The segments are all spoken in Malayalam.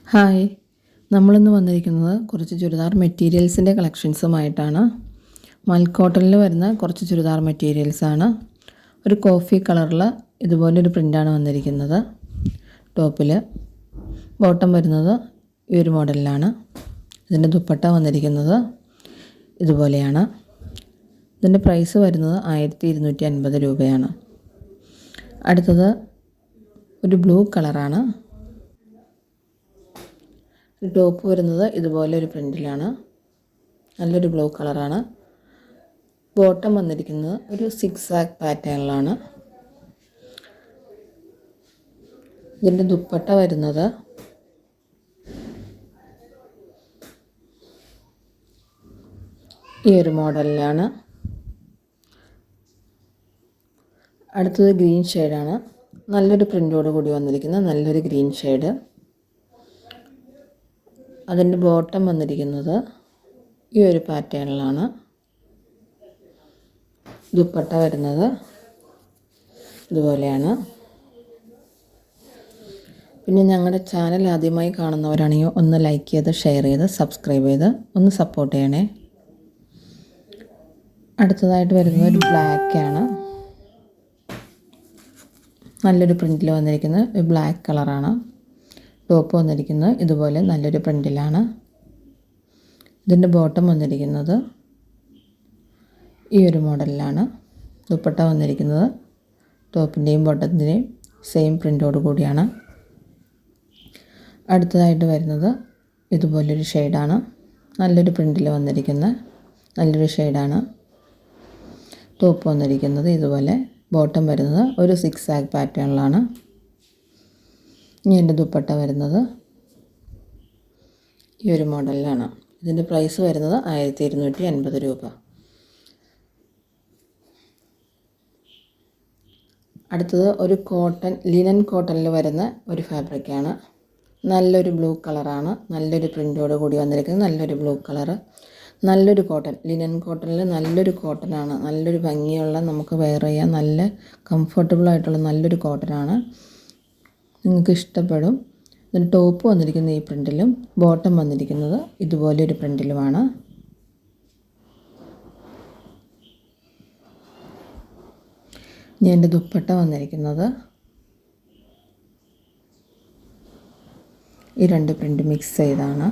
ഹായ്, നമ്മളിന്ന് വന്നിരിക്കുന്നത് കുറച്ച് ചുരിദാർ മെറ്റീരിയൽസിൻ്റെ കളക്ഷൻസുമായിട്ടാണ്. മൽക്കോട്ടണിൽ വരുന്ന കുറച്ച് ചുരിദാർ മെറ്റീരിയൽസാണ്. ഒരു കോഫി കളറിൽ ഇതുപോലൊരു പ്രിൻ്റാണ് വന്നിരിക്കുന്നത്. ടോപ്പിൽ ബോട്ടം വരുന്നത് ഈ ഒരു മോഡലിലാണ്. ഇതിൻ്റെ ദുപ്പട്ട വന്നിരിക്കുന്നത് ഇതുപോലെയാണ്. ഇതിൻ്റെ പ്രൈസ് വരുന്നത് 1250 രൂപയാണ്. അടുത്തത് ഒരു ബ്ലൂ കളറാണ്. ടോപ്പ് വരുന്നത് ഇതുപോലെ ഒരു പ്രിൻറ്റിലാണ്. നല്ലൊരു ബ്ലൂ കളറാണ്. ബോട്ടം വന്നിരിക്കുന്നത് ഒരു സിക്സാക് പാറ്റേണിലാണ്. ഇതിൻ്റെ ദുപ്പട്ട വരുന്നത് ഈ ഒരു മോഡലിലാണ്. അടുത്തത് ഗ്രീൻ ഷെയ്ഡാണ്. നല്ലൊരു പ്രിൻ്റോട് കൂടി വന്നിരിക്കുന്ന നല്ലൊരു ഗ്രീൻ ഷെയ്ഡ്. അതിൻ്റെ ബോട്ടം വന്നിരിക്കുന്നത് ഈ ഒരു പാറ്റേണിലാണ്. ദുപ്പട്ട വരുന്നത് ഇതുപോലെയാണ്. പിന്നെ ഞങ്ങളുടെ ചാനൽ ആദ്യമായി കാണുന്നവരാണെങ്കിൽ ഒന്ന് ലൈക്ക് ചെയ്ത് ഷെയർ ചെയ്ത് സബ്സ്ക്രൈബ് ചെയ്ത് ഒന്ന് സപ്പോർട്ട് ചെയ്യണേ. അടുത്തതായിട്ട് വരുന്നത് ഒരു ബ്ലാക്കാണ്. നല്ലൊരു പ്രിൻറ്റിൽ വന്നിരിക്കുന്നത് ഒരു ബ്ലാക്ക് കളറാണ്. ടോപ്പ് വന്നിരിക്കുന്നത് ഇതുപോലെ നല്ലൊരു പ്രിൻറ്റിലാണ്. ഇതിൻ്റെ ബോട്ടം വന്നിരിക്കുന്നത് ഈ ഒരു മോഡലിലാണ്. ദുപ്പട്ട വന്നിരിക്കുന്നത് ടോപ്പിൻ്റെയും ബോട്ടത്തിൻ്റെയും സെയിം പ്രിൻ്റോട് കൂടിയാണ്. അടുത്തതായിട്ട് വരുന്നത് ഇതുപോലൊരു ഷെയ്ഡാണ്. നല്ലൊരു പ്രിൻറ്റിൽ വന്നിരിക്കുന്ന നല്ലൊരു ഷെയ്ഡാണ്. ടോപ്പ് വന്നിരിക്കുന്നത് ഇതുപോലെ. ബോട്ടം വരുന്നത് ഒരു സിക്സാക് പാറ്റേണിലാണ്. ഇനി എൻ്റെ ദുപ്പട്ട വരുന്നത് ഈ ഒരു മോഡലിലാണ്. ഇതിൻ്റെ പ്രൈസ് വരുന്നത് 1250 രൂപ. അടുത്തത് ഒരു ലിനൻ കോട്ടണിൽ വരുന്ന ഒരു ഫാബ്രിക്കാണ്. നല്ലൊരു ബ്ലൂ കളറാണ്. നല്ലൊരു പ്രിൻ്റോട് കൂടി വന്നിരിക്കുന്നത് നല്ലൊരു ബ്ലൂ കളറ്. നല്ലൊരു കോട്ടൺ, ലിനൻ കോട്ടണിൽ നല്ലൊരു കോട്ടനാണ്. നല്ലൊരു ഭംഗിയുള്ള, നമുക്ക് വെയർ ചെയ്യാൻ നല്ല കംഫർട്ടബിളായിട്ടുള്ള നല്ലൊരു കോട്ടനാണ്. നിങ്ങൾക്ക് ഇഷ്ടപ്പെടും. ഇതിന് ടോപ്പ് വന്നിരിക്കുന്നത് ഈ പ്രിൻറ്റിലും ബോട്ടം വന്നിരിക്കുന്നത് ഇതുപോലെ ഒരു പ്രിൻറ്റിലുമാണ്. ഇനി എൻ്റെ ദുപ്പട്ട വന്നിരിക്കുന്നത് ഈ രണ്ട് പ്രിൻറ്റ് മിക്സ് ചെയ്താണ്.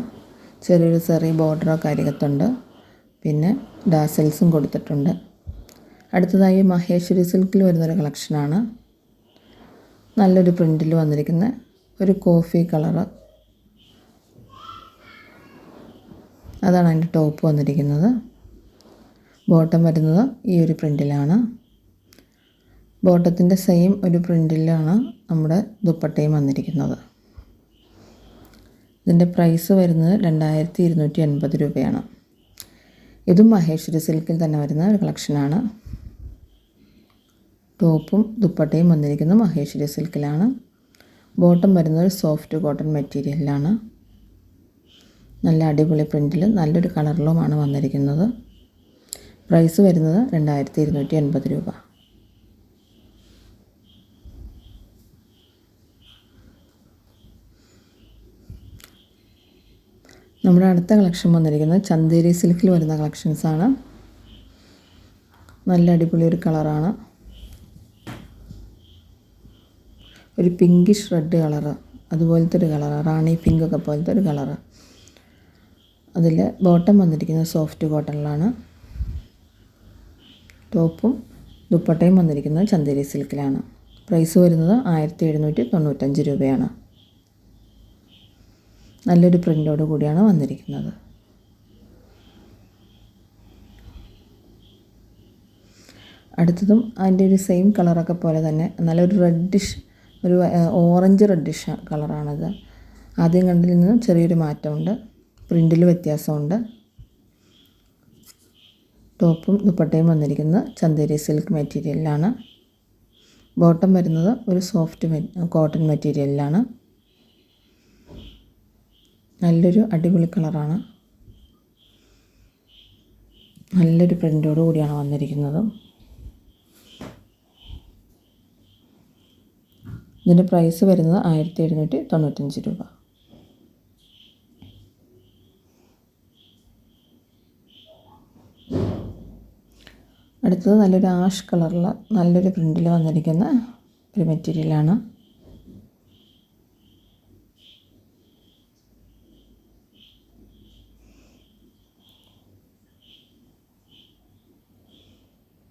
ചെറിയ ബോർഡറൊക്കെ അരികത്തുണ്ട്. പിന്നെ ഡാസൽസും കൊടുത്തിട്ടുണ്ട്. അടുത്തതായി മഹേശ്വരി സിൽക്കിൽ വരുന്നൊരു കളക്ഷനാണ്. നല്ലൊരു പ്രിൻറ്റിൽ വന്നിരിക്കുന്ന ഒരു കോഫി കളറ്. അതാണ് അതിൻ്റെ ടോപ്പ് വന്നിരിക്കുന്നത്. ബോട്ടം വരുന്നത് ഈ ഒരു പ്രിൻറ്റിലാണ്. ബോട്ടത്തിൻ്റെ സെയിം ഒരു പ്രിൻറ്റിലാണ് നമ്മുടെ ദുപ്പട്ടയും വന്നിരിക്കുന്നത്. ഇതിൻ്റെ പ്രൈസ് വരുന്നത് 2250 രൂപയാണ്. ഇതും മഹേശ്വരി സിൽക്കിൽ തന്നെ വരുന്ന ഒരു കളക്ഷനാണ്. ടോപ്പും ദുപ്പട്ടയും വന്നിരിക്കുന്നത് മഹേശ്വരി സിൽക്കിലാണ്. ബോട്ടം വരുന്നത് സോഫ്റ്റ് കോട്ടൺ മെറ്റീരിയലിലാണ്. നല്ല അടിപൊളി പ്രിൻറ്റിൽ നല്ലൊരു കളറിലുമാണ് വന്നിരിക്കുന്നത്. പ്രൈസ് വരുന്നത് 2250 രൂപ. നമ്മുടെ അടുത്ത കളക്ഷൻ വന്നിരിക്കുന്നത് ചന്തേരി സിൽക്കിൽ വരുന്ന കളക്ഷൻസാണ്. നല്ല അടിപൊളി ഒരു കളറാണ്. ഒരു പിങ്കിഷ് റെഡ് കളറ്, അതുപോലത്തെ ഒരു കളറ്, റാണി പിങ്ക് ഒക്കെ പോലത്തെ ഒരു കളറ്. അതിൽ ബോട്ടം വന്നിരിക്കുന്നത് സോഫ്റ്റ് കോട്ടണിലാണ്. ടോപ്പും ദുപ്പട്ടയും വന്നിരിക്കുന്നത് ചന്തേരി സിൽക്കിലാണ്. പ്രൈസ് വരുന്നത് 1795 രൂപയാണ്. നല്ലൊരു പ്രിൻ്റോട് കൂടിയാണ് വന്നിരിക്കുന്നത്. അടുത്തതും അതിൻ്റെ ഒരു സെയിം കളറൊക്കെ പോലെ തന്നെ നല്ലൊരു റെഡിഷ്, ഒരു ഓറഞ്ച് റെഡിഷ് കളറാണത്. ആദ്യം കണ്ടതിൽ നിന്ന് ചെറിയൊരു മാറ്റമുണ്ട്. പ്രിൻറ്റിൽ വ്യത്യാസമുണ്ട്. ടോപ്പും ദുപ്പട്ടയും വന്നിരിക്കുന്നത് ചന്തേരി സിൽക്ക് മെറ്റീരിയലിലാണ്. ബോട്ടം വരുന്നത് ഒരു സോഫ്റ്റ് കോട്ടൺ മെറ്റീരിയലിലാണ്. നല്ലൊരു അടിപൊളി കളറാണ്. നല്ലൊരു പ്രിൻ്റോട് കൂടിയാണ് വന്നിരിക്കുന്നത്. ഇതിൻ്റെ പ്രൈസ് വരുന്നത് 1795 രൂപ. അടുത്തത് നല്ലൊരു ആഷ് കളറുള്ള നല്ലൊരു പ്രിൻറ്റിൽ വന്നിരിക്കുന്ന ഒരു മെറ്റീരിയലാണ്.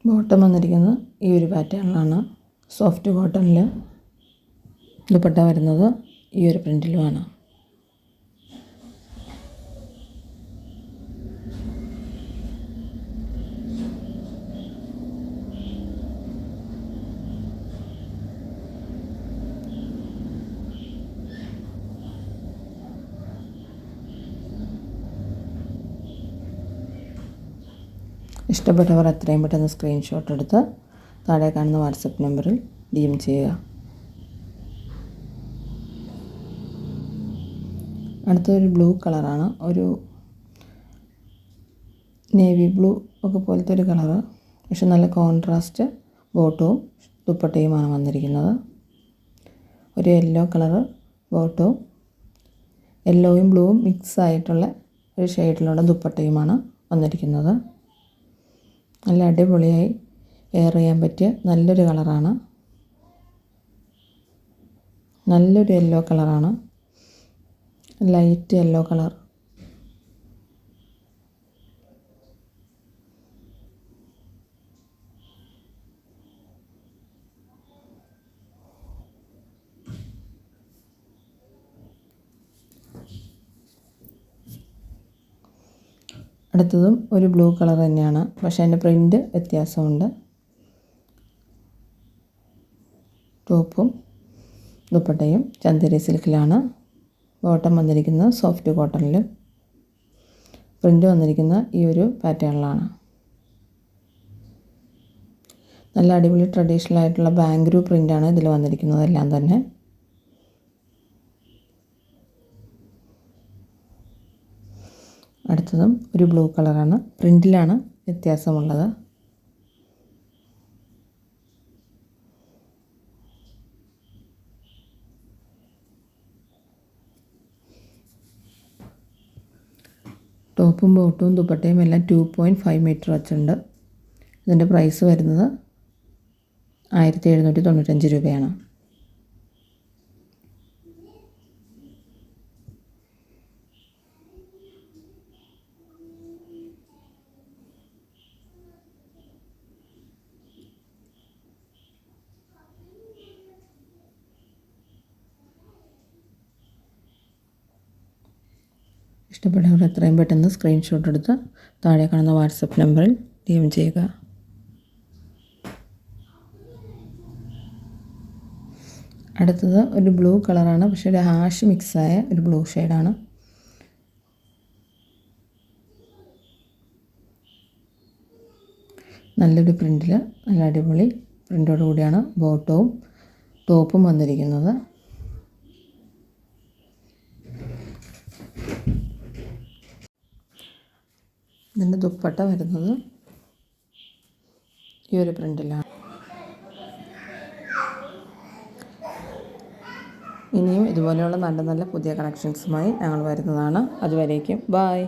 ബോട്ടം വന്നിരിക്കുന്നത് ഈ ഒരു പാറ്റേണിലാണ്. സോഫ്റ്റ് കോട്ടണിൽ ദുപ്പട്ട വരുന്നത് ഈ ഒരു പ്രിൻറ്റിലുമാണ്. ഇഷ്ടപ്പെട്ടവർ എത്രയും പെട്ടെന്ന് സ്ക്രീൻഷോട്ട് എടുത്ത് താഴെ കാണുന്ന വാട്സപ്പ് നമ്പറിൽ DM ചെയ്യുക. അടുത്തൊരു ബ്ലൂ കളറാണ്. ഒരു നേവി ബ്ലൂ ഒക്കെ പോലത്തെ ഒരു കളറ്, പക്ഷെ നല്ല കോൺട്രാസ്റ്റ് ബോട്ടവും ദുപ്പട്ടയുമാണ് വന്നിരിക്കുന്നത്. ഒരു യെല്ലോ കളറ് ബോട്ടവും യെല്ലോയും ബ്ലൂവും മിക്സ് ആയിട്ടുള്ള ഒരു ഷെയ്ഡിലുള്ള ദുപ്പട്ടയുമാണ് വന്നിരിക്കുന്നത്. നല്ല അടിപൊളിയായി വെയർ ചെയ്യാൻ പറ്റിയ നല്ലൊരു കളറാണ്. നല്ലൊരു യെല്ലോ കളറാണ്, ലൈറ്റ് യെല്ലോ കളർ. അടുത്തതും ഒരു ബ്ലൂ കളർ തന്നെയാണ്, പക്ഷേ അതിൻ്റെ പ്രിൻ്റ് വ്യത്യാസമുണ്ട്. ടോപ്പും ദുപ്പട്ടയും ചന്ദേരി സിൽക്കിലാണ്. ബോട്ടം വന്നിരിക്കുന്നത് സോഫ്റ്റ് കോട്ടണിൽ. പ്രിൻ്റ് വന്നിരിക്കുന്ന ഈ ഒരു പാറ്റേണിലാണ്. നല്ല അടിപൊളി ട്രഡീഷണൽ ആയിട്ടുള്ള ബാംഗ്ലൂർ പ്രിൻ്റാണ് ഇതിൽ വന്നിരിക്കുന്നതെല്ലാം തന്നെ. അടുത്തതും ഒരു ബ്ലൂ കളറാണ്. പ്രിൻറ്റിലാണ് വ്യത്യാസമുള്ളത്. ടോപ്പും ബോട്ടും ദുപ്പട്ടയും എല്ലാം 2.5 മീറ്റർ വച്ചുണ്ട്. ഇതിൻ്റെ പ്രൈസ് വരുന്നത് 1795 രൂപയാണ്. ഇഷ്ടപ്പെട്ടവർ എത്രയും പെട്ടെന്ന് സ്ക്രീൻഷോട്ട് എടുത്ത് താഴെ കാണുന്ന വാട്സപ്പ് നമ്പറിൽ DM ചെയ്യുക. അടുത്തത് ഒരു ബ്ലൂ കളറാണ്, പക്ഷേ ഒരു ഹാഷ് മിക്സായ ഒരു ബ്ലൂ ഷെയ്ഡാണ്. നല്ലൊരു പ്രിൻറ്റിൽ നല്ല അടിപൊളി പ്രിൻ്റോട് കൂടിയാണ് ബോട്ടവും ടോപ്പും വന്നിരിക്കുന്നത്. ഇതിൻ്റെ ദുപ്പട്ട വരുന്നത് ഈ ഒരു പ്രിൻറ്റിലാണ്. ഇനിയും ഇതുപോലെയുള്ള നല്ല നല്ല പുതിയ കളക്ഷൻസുമായി ഞങ്ങൾ വരുന്നതാണ്. അതുവരേക്കും ബായ്.